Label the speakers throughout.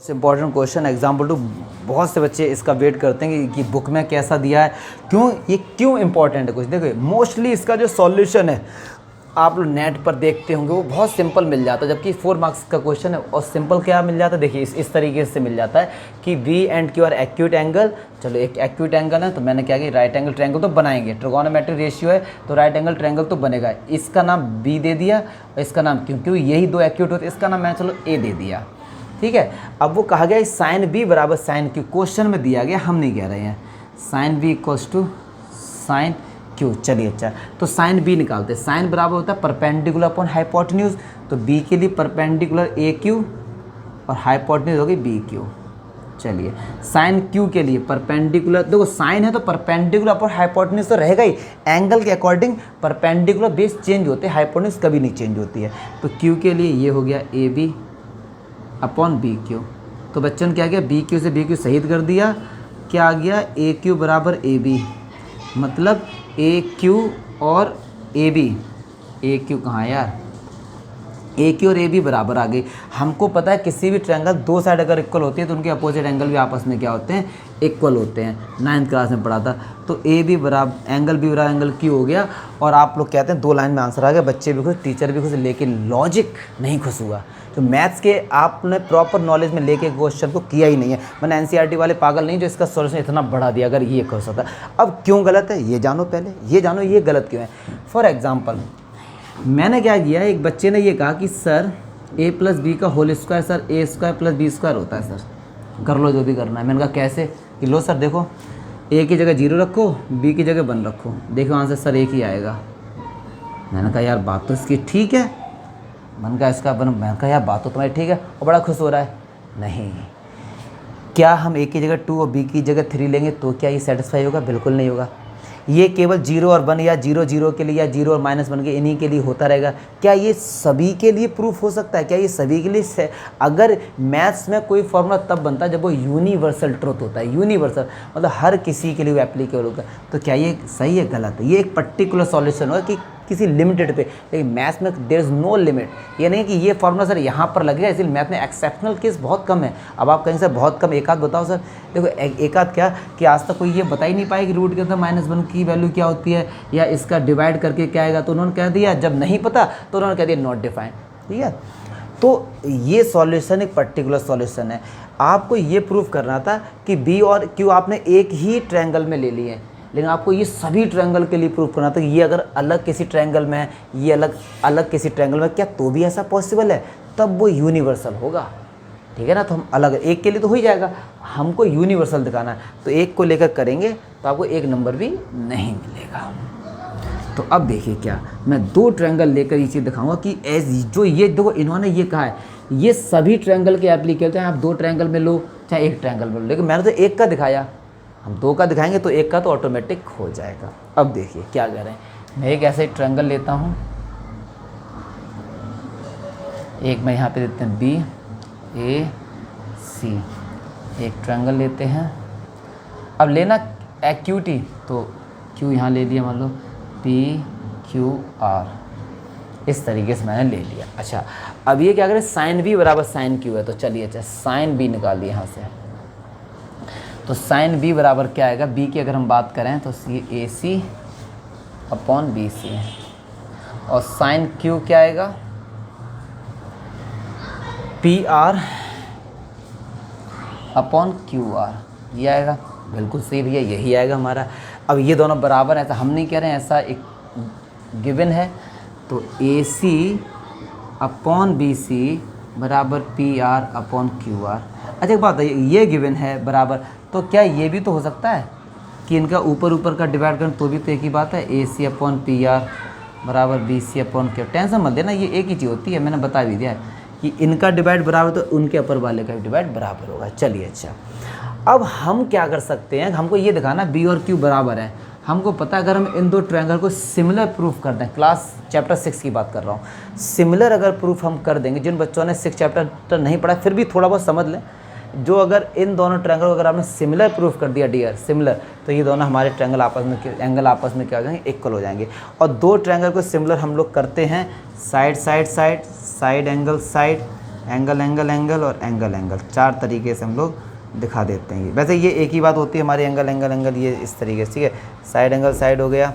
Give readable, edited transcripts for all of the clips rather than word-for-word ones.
Speaker 1: Important question example to. बहुत से बच्चे इसका वेट करते हैं कि बुक में कैसा दिया है, क्यों इंपॉर्टेंट है कुछ। देखो मोस्टली इसका जो सॉल्यूशन है आप लोग नेट पर देखते होंगे वो बहुत सिंपल मिल जाता है, जबकि 4 मार्क्स का क्वेश्चन है और सिंपल क्या मिल जाता है। देखिए इस तरीके से मिल जाता है कि V and Q are acute angle. चलो एक एक्यूट एंगल है तो मैंने क्या किया, राइट एंगल ट्रायंगल तो बनाएंगे, ट्रिगोनोमेट्रिक रेशियो है तो राइट एंगल ट्रायंगल तो बनेगा। इसका नाम B दे दिया और इसका नाम क्योंकि यही दो एक्यूट होते इसका नाम मैंने चलो A दे दिया। ठीक है, अब वो कहा गया साइन B बराबर साइन Q, क्वेश्चन में दिया गया, हम नहीं कह रहे हैं। Sine B equals to sine Q। चलिए अच्छा, तो साइन B निकालते हैं। साइन बराबर होता है परपेंडिकुलर अपॉन हाइपोटेन्यूज, तो B के लिए परपेंडिकुलर AQ और हाइपोटेन्यूज होगी BQ। चलिए साइन Q के लिए परपेंडिकुलर, देखो साइन है तो परपेंडिकुलर अपॉन हाइपोटेन्यूज तो रहेगा ही, एंगल के अकॉर्डिंग परपेंडिकुलर बेस चेंज होते हैं, हाइपोटेन्यूज कभी नहीं चेंज होती है। तो Q के लिए ये हो गया AB अपॉन BQ। तो बच्चन क्या गया, BQ से BQ शहीद कर दिया, क्या आ गया AQ बराबर AB, मतलब AQ और AB। AQ कहाँ है यार, AQ और AB बराबर आ गई। हमको पता है किसी भी ट्रायंगल दो साइड अगर इक्वल होती है तो उनके अपोजिट एंगल भी आपस में क्या होते हैं, इक्वल होते हैं। 9th क्लास में पढ़ा था। तो AB बराबर एंगल B बराबर एंगल Q हो गया और आप लोग कहते हैं 2 लाइन में आंसर आ गया। बच्चे भी खुश, टीचर भी खुश, लेकिन लॉजिक नहीं खुश हुआ। तो मैथ्स के आपने प्रॉपर नॉलेज में लेके क्वेश्चन को किया ही नहीं है। मैंने NCERT वाले पागल नहीं जो इसका सॉल्यूशन इतना बढ़ा दिया अगर ये खुश होता। अब क्यों गलत है ये जानो, पहले ये जानो ये गलत क्यों है। फॉर एग्जाम्पल मैंने क्या किया, एक बच्चे ने ये कहा कि सर A प्लस बी का whole square sir A square plus B square होता है सर, कर लो जो भी करना है। मैंने कहा कैसे, कि लो सर देखो A की जगह 0 रखो, B की जगह 1 रखो, देखो आंसर सर एक ही आएगा। मैंने कहा यार बात तो इसकी ठीक है, मैंने कहा यार बात तो तुम्हारी ठीक है, और बड़ा खुश हो रहा है। नहीं, क्या हम A की जगह 2 और B की जगह 3 लेंगे तो क्या ये सेटिस्फाई होगा, बिल्कुल नहीं होगा। ये केवल 0 और 1 या 0 0 के लिए या 0 और -1 के इन्हीं के लिए होता रहेगा। क्या ये सभी के लिए प्रूफ हो सकता है, क्या ये सभी के लिए अगर मैथ्स में कोई फॉर्मूला तब बनता है जब वो यूनिवर्सल ट्रुथ होता है, यूनिवर्सल मतलब हर किसी के लिए वो एप्लीकेबल होगा। तो क्या ये सही है गलत है, ये एक पर्टिकुलर सॉल्यूशन होगा कि किसी लिमिटेड पे, लेकिन मैथ्स में देयर इज़ नो लिमिट। ये नहीं कि ये फॉर्मूला सर यहाँ पर लगेगा, इसलिए मैथ में एक्सेप्शनल केस बहुत कम है। अब आप कहेंगे सर बहुत कम, एक आध बताओ सर। देखो एक आध क्या कि आज तक कोई ये बता ही नहीं पाया कि रूट के अंदर -1 की वैल्यू क्या होती है या इसका डिवाइड करके क्या आएगा। तो उन्होंने कह दिया, जब नहीं पता तो उन्होंने कह दिया नॉट डिफाइंड। ठीक है, तो ये सॉल्यूशन एक पर्टिकुलर सॉल्यूशन है। आपको ये प्रूफ करना था कि B और Q आपने एक ही ट्रायंगल में ले लिए, लेकिन आपको ये सभी ट्रायंगल के लिए प्रूफ करना था कि ये अगर अलग किसी ट्रायंगल में, ये अलग किसी ट्रायंगल में, क्या तो भी ऐसा पॉसिबल है, तब वो यूनिवर्सल होगा। ठीक है ना, तो हम अलग एक के लिए तो हो ही जाएगा, हमको यूनिवर्सल दिखाना है। तो एक को लेकर करेंगे तो आपको एक नंबर भी नहीं मिलेगा। तो अब देखिए क्या, मैं 2 ट्रायंगल लेकर ये चीज़ दिखाऊंगा कि जो ये देखो इन्होंने ये कहा है ये सभी ट्रायंगल के एप्लीकेबल हैं। आप 2 ट्रायंगल में लो चाहे एक ट्रायंगल में लो, लेकिन मैंने तो एक का दिखाया, हम 2 का दिखाएंगे तो एक का तो ऑटोमेटिक हो जाएगा। अब देखिए क्या कह रहे हैं, मैं एक ऐसे ट्रायंगल लेता हूँ, एक मैं यहाँ पे देते हैं BAC, एक ट्रायंगल लेते हैं। अब लेना एक्यूटी, तो Q यहाँ ले लिया, मान लो PQR, इस तरीके से मैंने ले लिया। अच्छा अब ये क्या करें, साइन B बराबर साइन Q है, तो चलिए अच्छा साइन B निकाल लिया यहाँ से। तो साइन B बराबर क्या आएगा, B की अगर हम बात करें तो AC अपॉन BC है, और साइन Q क्या आएगा, PR अपॉन QR, ये आएगा। बिल्कुल सही भैया, यही आएगा हमारा। अब ये दोनों बराबर हैं, ऐसा हम नहीं कह रहे हैं, ऐसा एक गिवन है। तो AC अपॉन BC बराबर PR अपॉन QR। अच्छा एक बात है, ये गिवन है बराबर, तो क्या ये भी तो हो सकता है कि इनका ऊपर का डिवाइड करें तो भी तो एक ही बात है, AC अपॉन PR बराबर BC अपॉन Q। टेंशन मत लेना, ये एक ही चीज़ होती है, मैंने बता भी दिया है कि इनका डिवाइड बराबर तो उनके अपर वाले का भी डिवाइड बराबर होगा। चलिए अच्छा, अब हम क्या कर सकते हैं, हमको ये दिखाना B और Q बराबर है। हमको पता है अगर हम इन 2 ट्रायंगल को सिमिलर प्रूफ कर दें, क्लास चैप्टर 6 की बात कर रहा हूँ, सिमिलर अगर प्रूफ हम कर देंगे, जिन बच्चों ने 6 चैप्टर नहीं पढ़ा फिर भी थोड़ा बहुत समझ लें, जो अगर इन दोनों ट्रायंगल को अगर आपने सिमिलर प्रूफ कर दिया डियर सिमिलर, तो ये दोनों हमारे ट्रायंगल एंगल आपस में क्या हो जाएंगे, इक्वल हो जाएंगे। और 2 ट्रायंगल को सिमिलर हम लोग करते हैं side side side, side angle side, angle angle angle और एंगल एंगल, 4 तरीके से हम लोग दिखा देते हैं। वैसे ये एक ही बात होती है हमारी, एंगल एंगल एंगल, ये इस तरीके से, ठीक है। साइड एंगल साइड हो गया,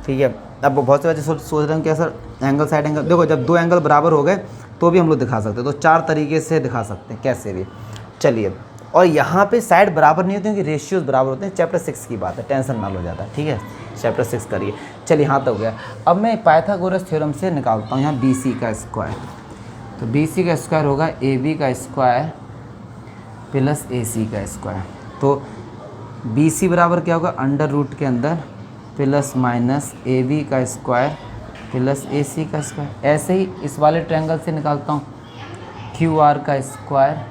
Speaker 1: ठीक है। अब बहुत से बच्चे सोच रहे हैं क्या सर एंगल साइड एंगल, देखो जब 2 एंगल बराबर हो गए तो भी हम लोग दिखा सकते हैं, तो 4 तरीके से दिखा सकते हैं कैसे भी। चलिए, और यहाँ पे साइड बराबर नहीं होती क्योंकि रेशियोज बराबर होते हैं, चैप्टर 6 की बात है, टेंशन ना लो ज़्यादा, ठीक है। चैप्टर 6 करिए। चलिए यहाँ तक हो गया। अब मैं पाइथागोरस थ्योरम से निकालता हूँ यहाँ BC का स्क्वायर। तो BC का स्क्वायर होगा AB का स्क्वायर प्लस AC का स्क्वायर। तो BC बराबर क्या होगा, अंडर रूट के अंदर प्लस माइनस AB का स्क्वायर प्लस AC का स्क्वायर। ऐसे ही इस वाले ट्रायंगल से निकालता हूँ QR का स्क्वायर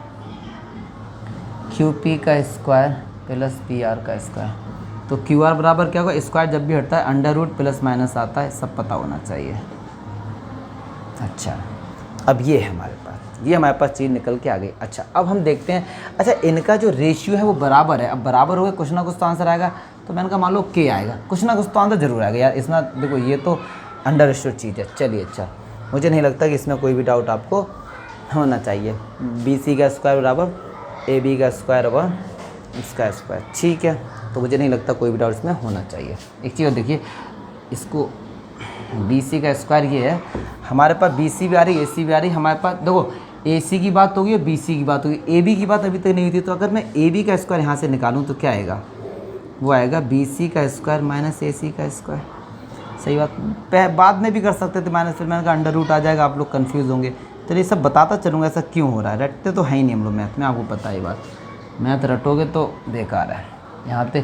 Speaker 1: QP का स्क्वायर प्लस PR का स्क्वायर। तो QR बराबर क्या होगा, स्क्वायर जब भी हटता है अंडर रूट प्लस माइनस आता है, सब पता होना चाहिए। अच्छा, अब ये है हमारे पास, ये हमारे पास चीज़ निकल के आ गई। अच्छा, अब हम देखते हैं, अच्छा इनका जो रेशियो है वो बराबर है। अब बराबर हो गए, कुछ ना कुछ तो आंसर आएगा। तो मैंने कहा मान लो K आएगा, कुछ ना कुछ तो आंसर जरूर आएगा यार। इसमें देखो ये तो अंडरस्टूड चीज़ है। चलिए, अच्छा मुझे नहीं लगता कि इसमें कोई भी डाउट आपको होना चाहिए। BC का स्क्वायर बराबर AB का स्क्वायर और इसका स्क्वायर, ठीक है। तो मुझे नहीं लगता कोई भी डाउट इसमें होना चाहिए। एक चीज़ और देखिए, इसको BC का स्क्वायर ये है, हमारे पास BC भी आ रही है, AC भी आ रही है। हमारे पास देखो AC की बात होगी और BC की बात होगी, AB की बात अभी तक नहीं हुई थी। तो अगर मैं AB का स्क्वायर यहाँ से निकालूँ तो क्या आएगा, वो आएगा BC का स्क्वायर माइनस AC का स्क्वायर। सही बात, बाद में भी कर सकते थे माइनस, फिर मैंने कहा अंडर रूट आ जाएगा, आप लोग कन्फ्यूज़ होंगे। तो ये सब बताता चलूँगा ऐसा क्यों हो रहा है। रटते तो है ही नहीं हम लोग मैथ में, आपको पता है बात। मैथ रटोगे तो बेकार है। यहाँ पे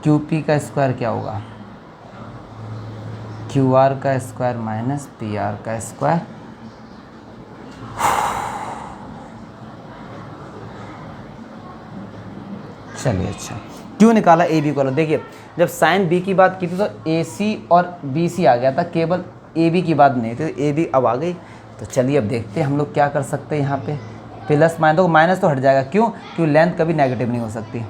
Speaker 1: QP का स्क्वायर क्या होगा, QR का स्क्वायर माइनस PR का स्क्वायर। चलिए, अच्छा क्यों निकाला AB को, देखिए जब साइन B की बात की थी तो AC और BC आ गया था, केवल AB की बात नहीं थी। तो AB अब आ गई। तो चलिए अब देखते हैं हम लोग क्या कर सकते हैं। यहाँ पे प्लस माइनस, तो माइनस तो हट जाएगा, क्यों, क्योंकि लेंथ कभी नेगेटिव नहीं हो सकती,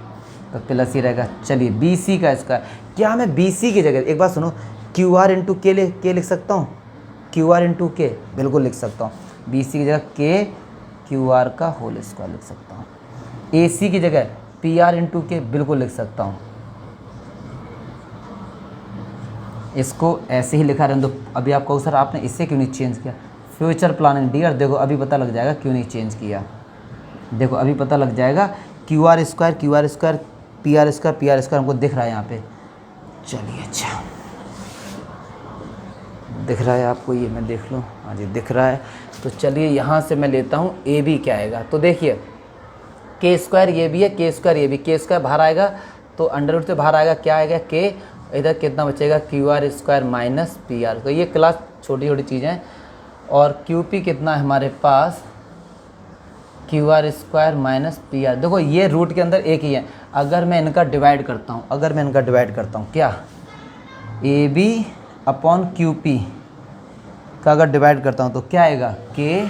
Speaker 1: तो प्लस ही रहेगा। चलिए BC का स्क्वायर, क्या मैं BC की जगह, एक बात सुनो, QR इंटू K लिख सकता हूँ, QR इंटू K बिल्कुल लिख सकता हूँ। BC की जगह K QR का होल स्क्वायर लिख सकता हूँ। AC की जगह PR इंटू K बिल्कुल लिख सकता हूँ। इसको ऐसे ही लिखा रहने दो। अभी आप कहो सर आपने इससे क्यों नहीं चेंज किया, फ्यूचर प्लानिंग डियर, देखो अभी पता लग जाएगा क्यों नहीं चेंज किया। देखो अभी पता लग जाएगा, QR स्क्वायर PR स्क्वायर हमको दिख रहा है यहाँ पे। चलिए, अच्छा दिख रहा है आपको, ये मैं देख लूँ, हाँ जी दिख रहा है। तो चलिए यहाँ से मैं लेता हूँ AB क्या आएगा। तो देखिए K स्क्वायर ये भी है, K स्क्वायर ये भी, K स्क्वायर बाहर आएगा तो अंडर रूट से बाहर आएगा, क्या आएगा K, इधर कितना बचेगा QR स्क्वायर माइनस PR। तो ये क्लास छोटी छोटी चीज़ें। और QP कितना है हमारे पास, QR स्क्वायर माइनस PR। देखो ये रूट के अंदर एक ही है। अगर मैं इनका डिवाइड करता हूँ, क्या AB अपॉन QP का अगर डिवाइड करता हूँ तो क्या आएगा, K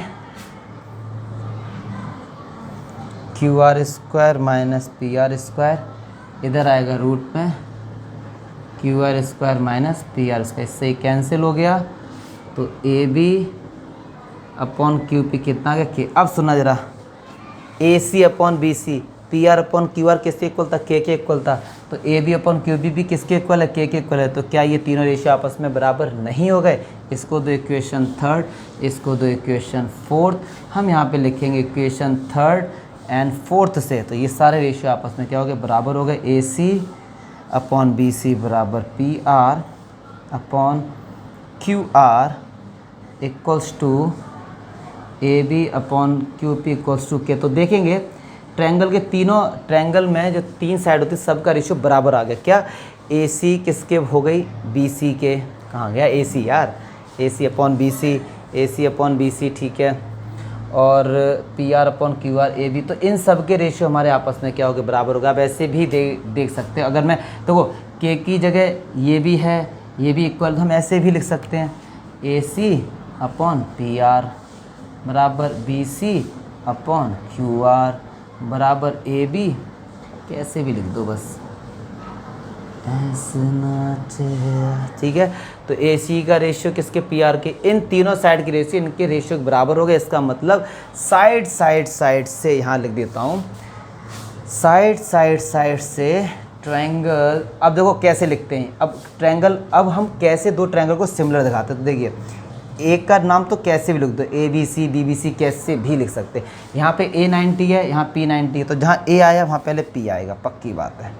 Speaker 1: QR square minus PR square, इधर आएगा रूट में QR square minus PR square, इससे कैंसिल हो गया। तो AB अपॉन QP कितना आ गया, K। अब सुना जरा, AC upon BC, PR upon QR किसके इक्वल था, K के इक्वल था। तो AB अपॉन QP भी किसके इक्वल है, K के इक्वल है। तो क्या ये तीनों रेशियो आपस में बराबर नहीं हो गए। इसको दो इक्वेशन थर्ड, इसको दो इक्वेशन फोर्थ, हम यहाँ पे लिखेंगे इक्वेशन थर्ड एंड फोर्थ से। तो ये सारे रेशियो आपस में क्या हो गए, बराबर हो गए। AC अपॉन BC बराबर PR upon QR equals to AB upon QP equals to K। तो देखेंगे ट्रायंगल के तीनों, ट्रायंगल में जो 3 साइड होती है सबका रेशियो बराबर आ गया। क्या AC किसके हो गई, BC के, कहाँ गया AC यार, AC अपॉन BC, ठीक है। और PR अपॉन QR AB, तो इन सब के रेशियो हमारे आपस में क्या हो गया, बराबर होगा। अब ऐसे भी देख सकते हैं, अगर मैं देखो K की जगह ये भी है, ये भी इक्वल, हम ऐसे भी लिख सकते हैं AC अपॉन PR बराबर BC अपॉन QR बराबर AB, कैसे भी लिख दो बस। ठीक है, तो ए सी का रेशियो किसके पी आर के, इन तीनों साइड की रेशियो इनके रेशियो के बराबर हो गए। इसका मतलब साइड साइड साइड से, यहाँ लिख देता हूँ, साइड साइड साइड से ट्रायंगल। अब देखो कैसे लिखते हैं, अब ट्रायंगल, अब हम कैसे दो ट्रायंगल को सिमिलर दिखाते हैं। तो देखिए एक का नाम तो कैसे भी लिख दो, A B C, B B C कैसे भी लिख सकते हैं। यहाँ पे ए 90 है, यहाँ पी 90 है, तो जहाँ ए आया वहाँ पहले पी आएगा, पक्की बात है,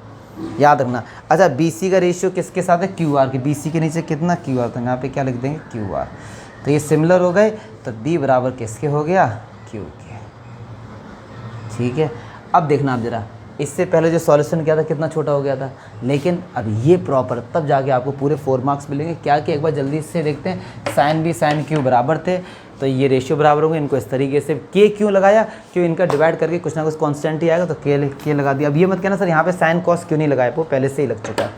Speaker 1: याद रखना। अच्छा बी सी का रेशियो किसके साथ है, क्यू आर के, बी सी के नीचे कितना क्यू आर, तो यहाँ पे क्या लिख देंगे, क्यू आर। तो ये सिमिलर हो गए, तो बी बराबर किसके हो गया, क्यू के। ठीक है, अब देखना आप जरा, इससे पहले जो सॉल्यूशन किया था कितना छोटा हो गया था, लेकिन अब ये प्रॉपर, तब जाके आपको पूरे 4 मार्क्स मिलेंगे। क्या कि एक बार जल्दी से देखते हैं, साइन बी साइन क्यू बराबर थे, तो ये रेशियो बराबर होंगे, इनको इस तरीके से के क्यों लगाया, क्यों इनका डिवाइड करके कुछ ना कुछ कांस्टेंट ही आएगा, तो के लगा दिया। अब ये मत कहना सर यहाँ पे साइन कॉस क्यों नहीं लगाया, वो पहले से ही लग चुका है।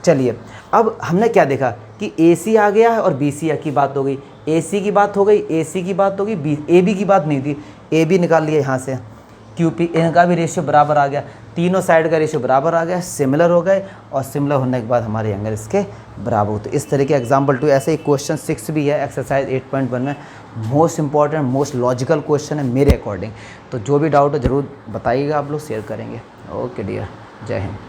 Speaker 1: चलिए अब हमने क्या देखा कि ए सी आ गया है और बी सी की बात हो गई, ए सी की बात हो गई, ए सी की बात हो गई, ए बी की बात नहीं थी, ए बी निकाल लिया यहाँ से, क्यू पी, इनका भी रेशियो बराबर आ गया, तीनों साइड का रेशियो बराबर आ गया, सिमिलर हो गए, और सिमिलर होने के बाद हमारे एंगल इसके बराबर होते। इस तरह के एग्जाम्पल 2, ऐसे ही क्वेश्चन 6 भी है एक्सरसाइज 8.1 में, most important most logical question है मेरे अकॉर्डिंग। तो जो भी डाउट है ज़रूर बताइएगा, आप लोग शेयर करेंगे। ओके डियर, जय हिंद।